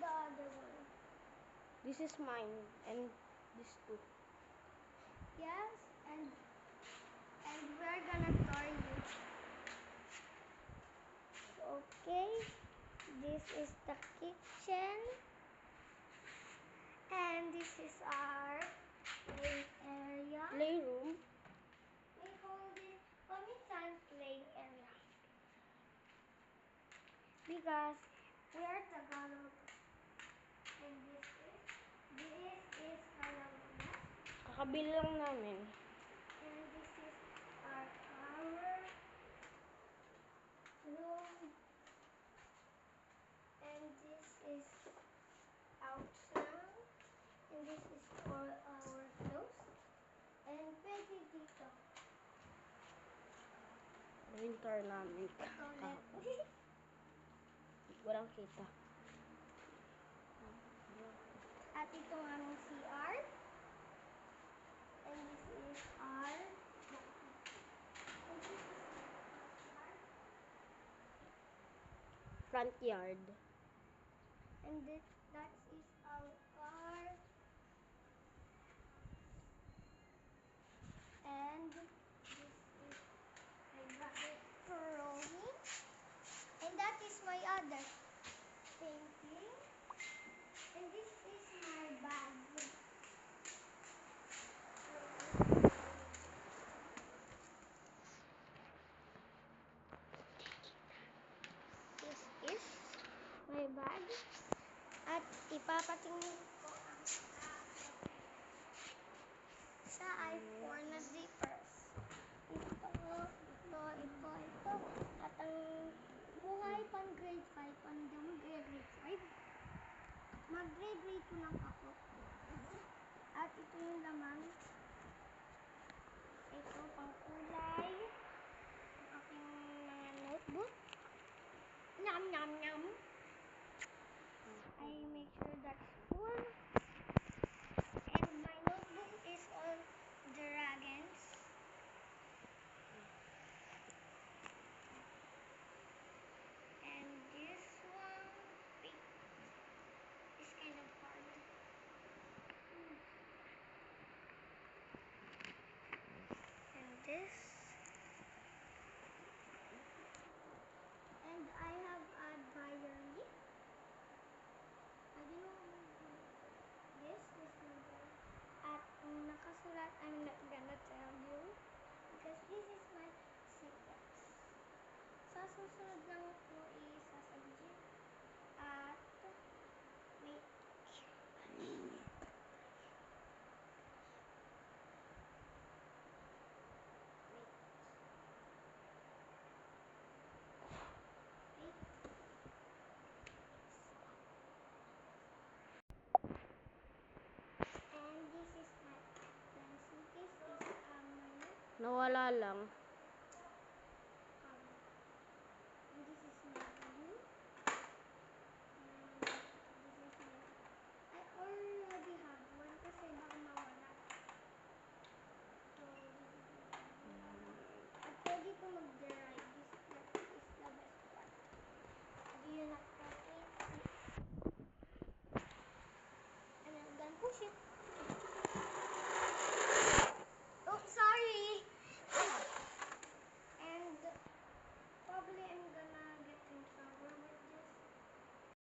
the other one. This is mine, and this too. Yes, and we're gonna tour you. Okay, this is the kitchen, and this is our play area. Playroom. We call this Paminsan play area because we are Tagalog, and this is Kalabungas, Kakabilang namin. and this is our room, and this is out now, and this is for our clothes, and pwede dito. Winter namin. Toilet. Walang kita. At ito ang aming CR. And this is our Front yard. and that is our car. And this is my brother drawing. And that is my other painting. And this is my bag. This is my bag. At ipapatingin ko ang sa iPhone na zippers. Ito. At ang buhay pang grade 5, pang grade 5. Mag-grade 2 lang ako. At ito yung laman. Ito pang kulay. Ang aking mga notebook. Nyam nyam nyam. I make sure that's full. And my notebook is all dragons. And this one is kind of hard. And this. And I have a diary. I don't know this is my diary. At nakasulat, I'm not gonna tell you because this is my secrets. Sa susunod lang ko isasabihin. At wait. And this is my pencil case. This is my Nawala lang.